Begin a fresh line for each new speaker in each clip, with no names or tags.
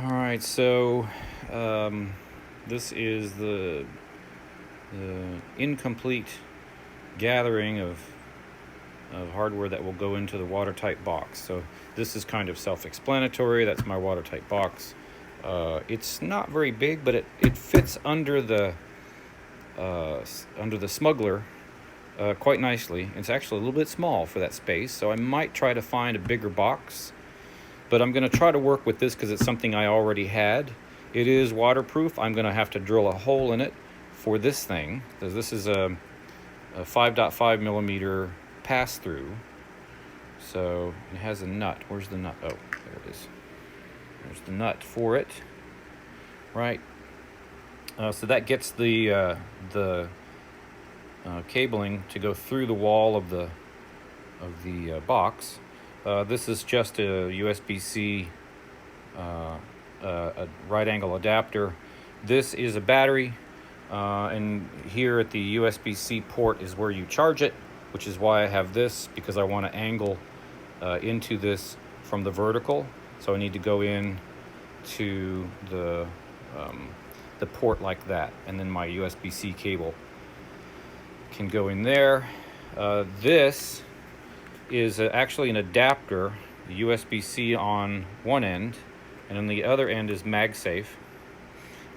All right, so this is the incomplete gathering of hardware that will go into the watertight box. So this is kind of self-explanatory. That's my watertight box. It's not very big, but it fits under the smuggler quite nicely. It's actually a little bit small for that space, so I might try to find a bigger box. But I'm going to try to work with this because it's something I already had. It is waterproof. I'm going to have to drill a hole in it for this thing, because this is a 5.5 millimeter pass-through. So it has a nut. Where's the nut? Oh, there it is. There's the nut for it. Right. So that gets the cabling to go through the wall of the box. This is just a USB-C a right angle adapter. This is a battery, and here at the USB-C port is where you charge it, which is why I have this, because I want to angle into this from the vertical. So I need to go in to the port like that, and then my USB-C cable can go in there. This is actually an adapter, the USB-C on one end, and on the other end is MagSafe.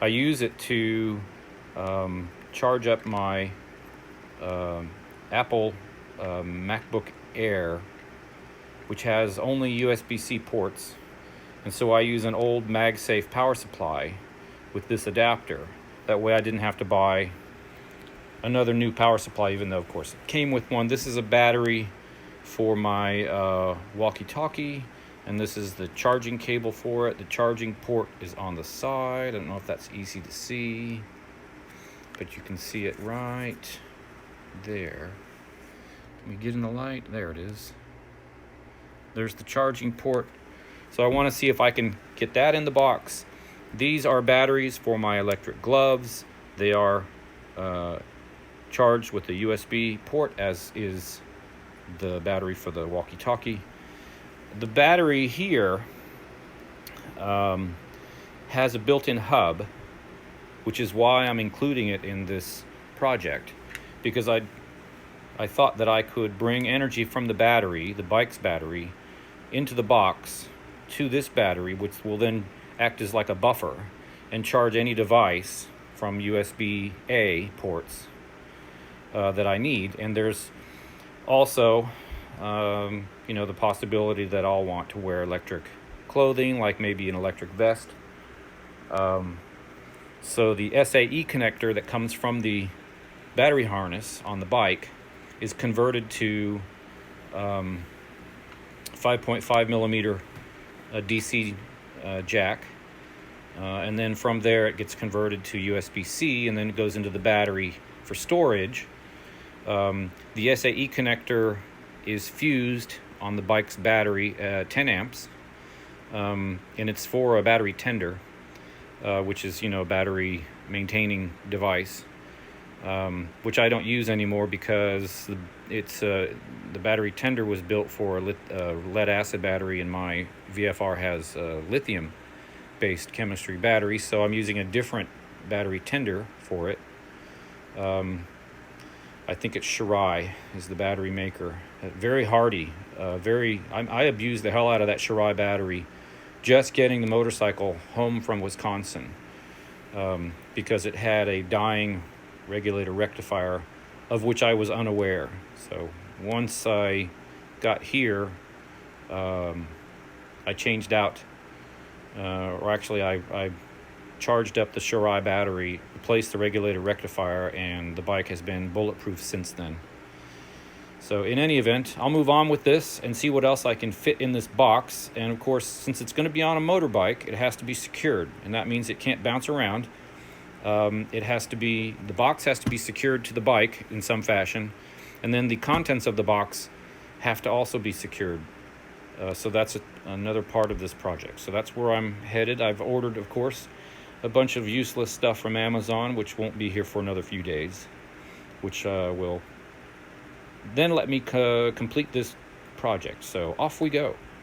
I use it to charge up my Apple MacBook Air, which has only USB-C ports, and so I use an old MagSafe power supply with this adapter. That way I didn't have to buy another new power supply, even though of course it came with one. This is a battery for my walkie-talkie, and this is the charging cable for it. The charging port is on the side. I don't know if that's easy to see, but you can see it right there. Can we get in the light? There it is. There's the charging port. So I want to see if I can get that in the box. These are batteries for my electric gloves. They are charged with the USB port, as is the battery for the walkie-talkie. The battery here has a built-in hub, which is why I'm including it in this project, because I thought that I could bring energy from the battery, the bike's battery, into the box to this battery, which will then act as like a buffer and charge any device from USB-A ports that I need. And there's also the possibility that I'll want to wear electric clothing, like maybe an electric vest. So the SAE connector that comes from the battery harness on the bike is converted to 5.5 millimeter DC jack, and then from there it gets converted to USB-C, and then it goes into the battery for storage. The SAE connector is fused on the bike's battery, 10 amps, and it's for a battery tender, which is, a battery maintaining device, which I don't use anymore because the battery tender was built for a lead acid battery, and my VFR has lithium-based chemistry battery, so I'm using a different battery tender for it. I think it's Shirai is the battery maker. Very hardy. I abused the hell out of that Shirai battery just getting the motorcycle home from Wisconsin, because it had a dying regulator rectifier of which I was unaware. So once I got here, I changed out, or actually I charged up the Shirai battery, replaced the regulator rectifier, and the bike has been bulletproof since then. So in any event, I'll move on with this and see what else I can fit in this box. And of course, since it's going to be on a motorbike, it has to be secured, and that means it can't bounce around. The box has to be secured to the bike in some fashion, and then the contents of the box have to also be secured. So that's another part of this project. So that's where I'm headed. I've ordered, of course, a bunch of useless stuff from Amazon, which won't be here for another few days, which will then let me complete this project. So off we go.